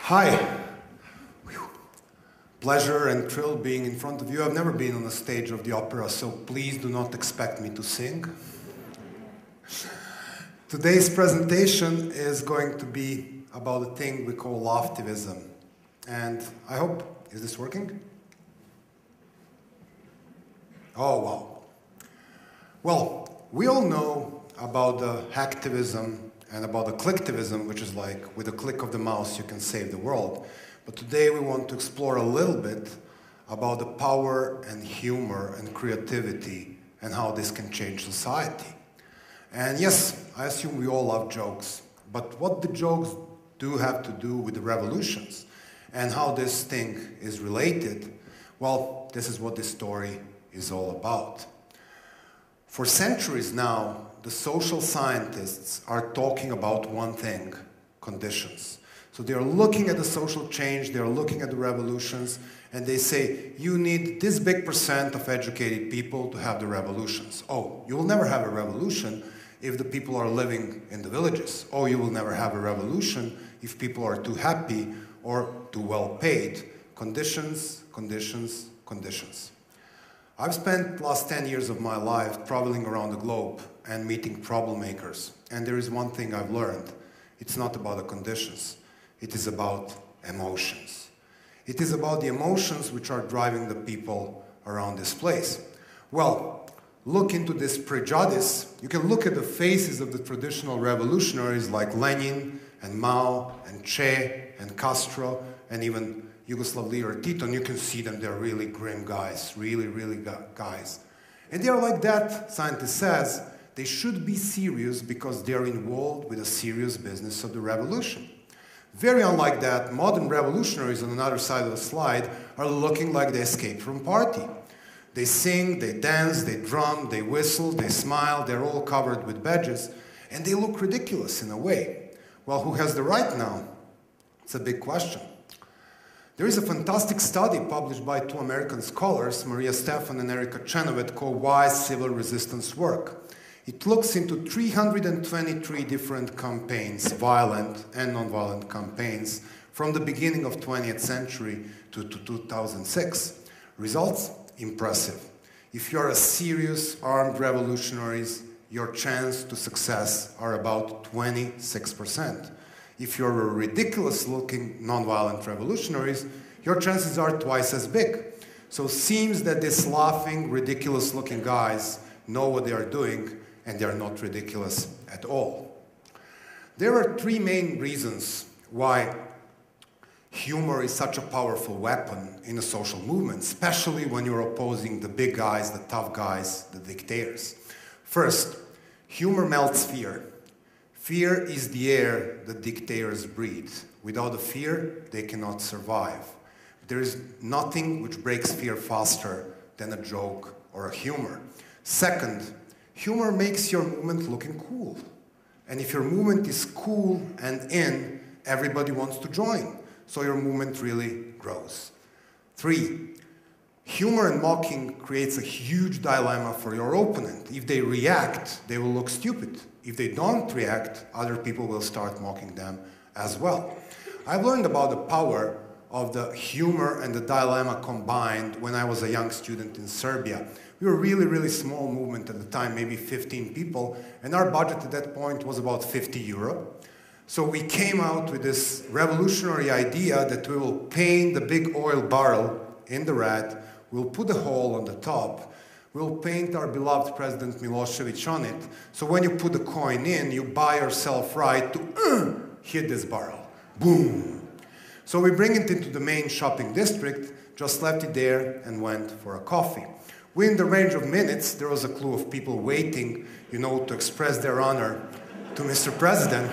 Hi. Pleasure and thrill being in front of you. I've never been on the stage of the opera, so please do not expect me to sing. Today's presentation is going to be about a thing we call Laughtivism. And I hope, is this working? Oh, wow. Well, we all know about the hacktivism and about the clicktivism, which is like, with a click of the mouse, you can save the world. But today we want to explore a little bit about the power and humor and creativity and how this can change society. And yes, I assume we all love jokes, but what the jokes do have to do with the revolutions and how this thing is related, well, this is what this story is all about. For centuries now, the social scientists are talking about one thing: conditions. So they are looking at the social change, they are looking at the revolutions, and they say, you need this big percent of educated people to have the revolutions. Oh, you will never have a revolution if the people are living in the villages. Oh, you will never have a revolution if people are too happy or too well paid. Conditions, conditions, conditions. I've spent the last 10 years of my life traveling around the globe and meeting problem makers. And there is one thing I've learned. It's not about the conditions. It is about emotions. It is about the emotions which are driving the people around this place. Well, look into this prejudice. You can look at the faces of the traditional revolutionaries like Lenin and Mao and Che and Castro and even Yugoslav leader Tito, and you can see them, they're really grim guys, really guys. And they're like that, scientist says, they should be serious because they're involved with a serious business of the revolution. Very unlike that, modern revolutionaries on another side of the slide are looking like they escaped from a party. They sing, they dance, they drum, they whistle, they smile, they're all covered with badges, and they look ridiculous in a way. Well, who has the right now? It's a big question. There is a fantastic study published by two American scholars, Maria Stephan and Erika Chenoweth, called Why Civil Resistance Work. It looks into 323 different campaigns, violent and non-violent campaigns, from the beginning of 20th century to 2006. Results? Impressive. If you're a serious armed revolutionary, your chance to success are about 26%. If you're a ridiculous-looking non-violent revolutionary, your chances are twice as big. So it seems that these laughing, ridiculous-looking guys know what they are doing, and they are not ridiculous at all. There are three main reasons why humor is such a powerful weapon in a social movement, especially when you're opposing the big guys, the tough guys, the dictators. First, humor melts fear. Fear is the air that dictators breathe. Without the fear, they cannot survive. There is nothing which breaks fear faster than a joke or a humor. Second, humor makes your movement looking cool. And if your movement is cool and in, everybody wants to join. So your movement really grows. Three, humor and mocking creates a huge dilemma for your opponent. If they react, they will look stupid. If they don't react, other people will start mocking them as well. I've learned about the power of the humor and the dilemma combined when I was a young student in Serbia. We were a really small movement at the time, maybe 15 people, and our budget at that point was about 50 euro. So we came out with this revolutionary idea that we will paint the big oil barrel in the red, we'll put a hole on the top, we'll paint our beloved President Milosevic on it, so when you put the coin in, you buy yourself right to hit this barrel. Boom! So we bring it into the main shopping district, just left it there and went for a coffee. Within the range of minutes, there was a clue of people waiting, you know, to express their honor to Mr. President.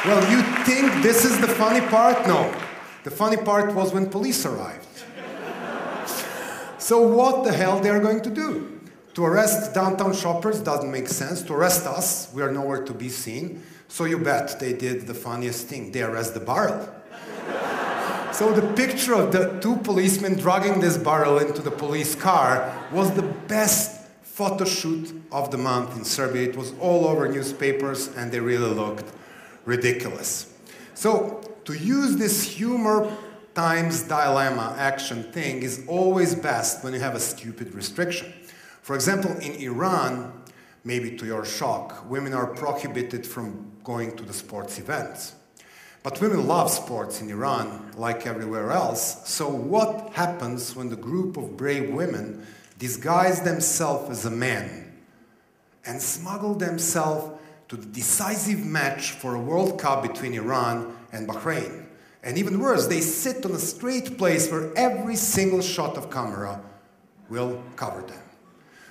Well, you think this is the funny part? No. The funny part was when police arrived. So what the hell they are going to do? To arrest downtown shoppers doesn't make sense. To arrest us, we are nowhere to be seen. So you bet they did the funniest thing. They arrest the barrel. So the picture of the two policemen dragging this barrel into the police car was the best photo shoot of the month in Serbia. It was all over newspapers and they really looked ridiculous. So to use this humor times dilemma action thing is always best when you have a stupid restriction. For example, in Iran, maybe to your shock, women are prohibited from going to the sports events. But women love sports in Iran, like everywhere else. So what happens when the group of brave women disguise themselves as a man and smuggle themselves to the decisive match for a World Cup between Iran and Bahrain? And even worse, they sit on a straight place where every single shot of camera will cover them.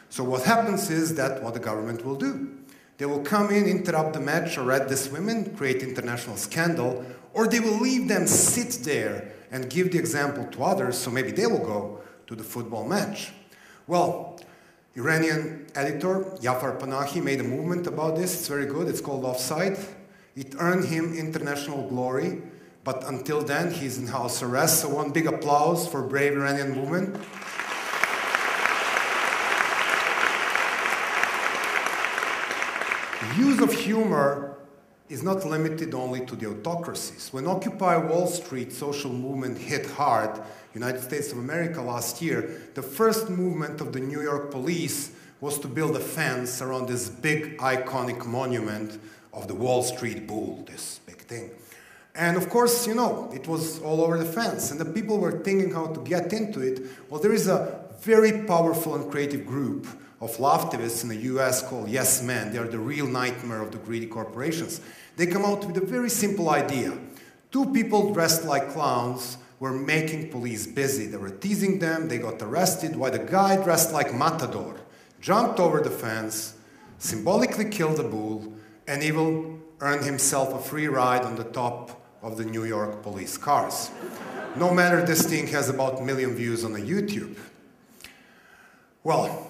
So what happens is that what the government will do. They will come in, interrupt the match, arrest these women, create international scandal, or they will leave them sit there and give the example to others, so maybe they will go to the football match. Well, Iranian editor Jafar Panahi made a movement about this. It's very good. It's called Offside. It earned him international glory, but until then, he's in house arrest. So one big applause for brave Iranian movement. The use of humor is not limited only to the autocracies. When Occupy Wall Street social movement hit hard, United States of America last year, the first movement of the New York police was to build a fence around this big iconic monument of the Wall Street Bull, this big thing. And of course, you know, it was all over the fence, and the people were thinking how to get into it. Well, there is a very powerful and creative group of Laughtivists in the US called Yes Men. They are the real nightmare of the greedy corporations. They come out with a very simple idea. Two people dressed like clowns were making police busy. They were teasing them, they got arrested, while the guy dressed like Matador jumped over the fence, symbolically killed the bull, and even earned himself a free ride on the top of the New York police cars. No matter, this thing has about 1 million views on the YouTube. Well,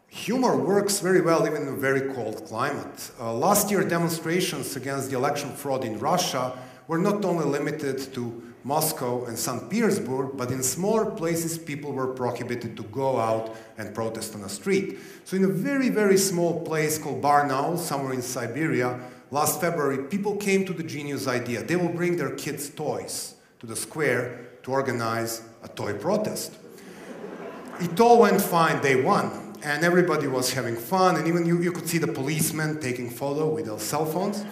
humor works very well even in a very cold climate. Last year, demonstrations against the election fraud in Russia were not only limited to Moscow and St. Petersburg, but in smaller places, people were prohibited to go out and protest on the street. So in a very, very small place called Barnaul, somewhere in Siberia, last February, people came to the genius idea. They will bring their kids' toys to the square to organize a toy protest. It all went fine day one, and everybody was having fun, and even you could see the policemen taking photos with their cell phones.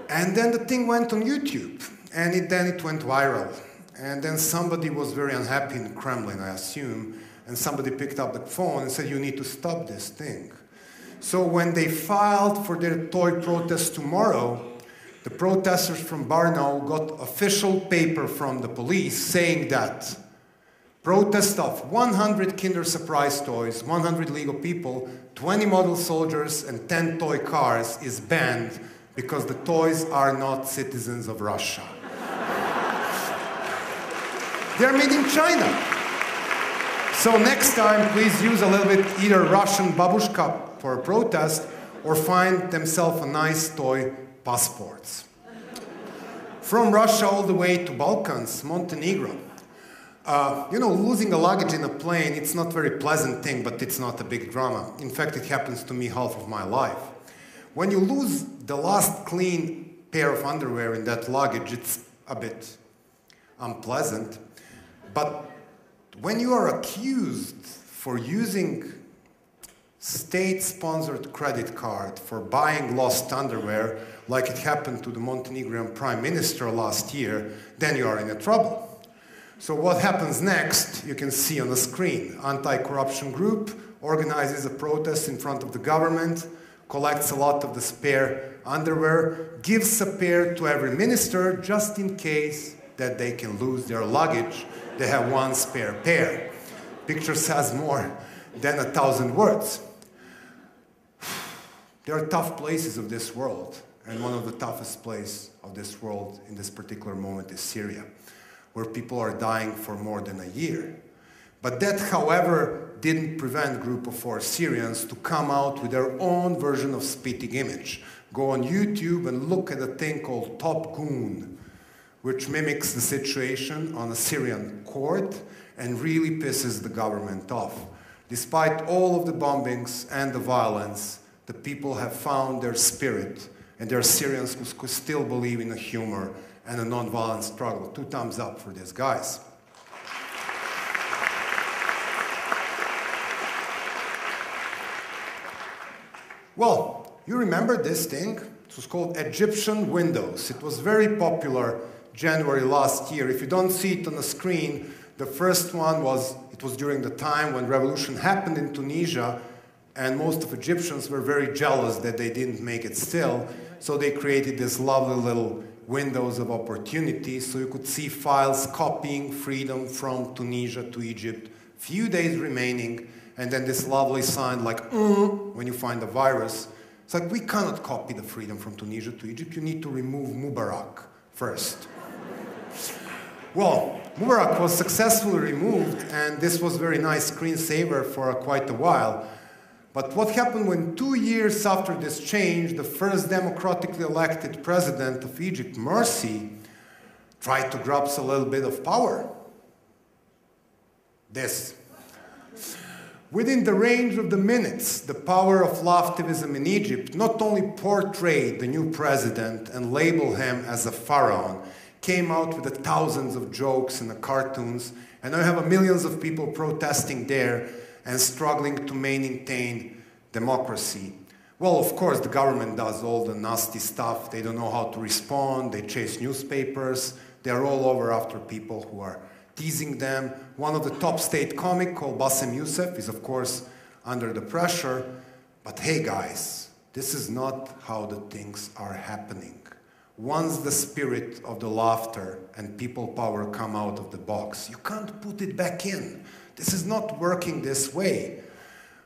And then the thing went on YouTube, and then it went viral. And then somebody was very unhappy in the Kremlin, I assume, and somebody picked up the phone and said, "You need to stop this thing." So when they filed for their toy protest tomorrow, the protesters from Barnaul got official paper from the police saying that protest of 100 Kinder Surprise toys, 100 Lego people, 20 model soldiers, and 10 toy cars is banned because the toys are not citizens of Russia. They're made in China. So next time, please use a little bit either Russian babushka for a protest or find themselves a nice toy passports. From Russia all the way to Balkans, Montenegro. You know, losing a luggage in a plane, it's not a very pleasant thing, but it's not a big drama. In fact, it happens to me half of my life. When you lose the last clean pair of underwear in that luggage, it's a bit unpleasant. But when you are accused for using state-sponsored credit card for buying lost underwear, like it happened to the Montenegrin Prime Minister last year, then you are in trouble. So what happens next, you can see on the screen. Anti-corruption group organizes a protest in front of the government, collects a lot of the spare underwear, gives a pair to every minister just in case that they can lose their luggage. They have one spare pair. Picture says more than 1,000 words. There are tough places of this world, and one of the toughest places of this world in this particular moment is Syria, where people are dying for more than a year. But that, however, didn't prevent a group of 4 Syrians to come out with their own version of spitting image. Go on YouTube and look at a thing called Top Gun, which mimics the situation on a Syrian court and really pisses the government off. Despite all of the bombings and the violence, the people have found their spirit and there are Syrians who still believe in a humor and a non-violent struggle. 2 thumbs up for these guys. Well, you remember this thing? It was called Egyptian Windows. It was very popular January last year. If you don't see it on the screen, the first one was during the time when revolution happened in Tunisia, and most of Egyptians were very jealous that they didn't make it still, so they created this lovely little windows of opportunity, so you could see files copying freedom from Tunisia to Egypt, few days remaining, and then this lovely sign like, when you find the virus. It's like, we cannot copy the freedom from Tunisia to Egypt, you need to remove Mubarak first. Well, Mubarak was successfully removed, and this was very nice screensaver for quite a while. But what happened when 2 years after this change, the first democratically elected president of Egypt, Morsi, tried to grasp a little bit of power? This. Within the range of the minutes, the power of Laughtivism in Egypt not only portrayed the new president and labeled him as a pharaoh, came out with the thousands of jokes and the cartoons, and now you have millions of people protesting there and struggling to maintain democracy. Well, of course, the government does all the nasty stuff. They don't know how to respond. They chase newspapers. They are all over after people who are teasing them. One of the top state comics, called Bassem Youssef, is, of course, under the pressure. But hey, guys, this is not how the things are happening. Once the spirit of the laughter and people power come out of the box, you can't put it back in. This is not working this way.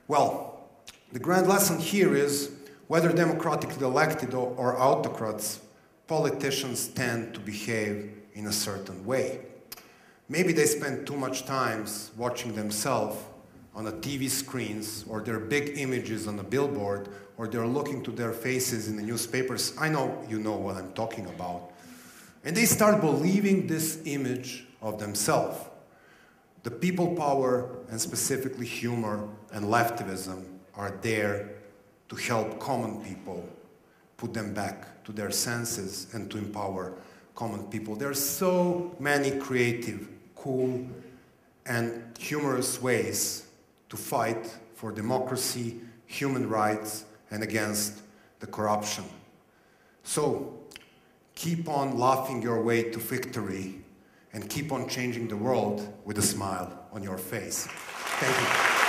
Well, the grand lesson here is, whether democratically elected or autocrats, politicians tend to behave in a certain way. Maybe they spend too much time watching themselves on the TV screens, or their big images on the billboard, or they're looking to their faces in the newspapers. I know you know what I'm talking about. And they start believing this image of themselves. The people power, and specifically humor and Laughtivism, are there to help common people, put them back to their senses, and to empower common people. There are so many creative, cool, and humorous ways to fight for democracy, human rights, and against the corruption. So keep on laughing your way to victory, and keep on changing the world with a smile on your face. Thank you.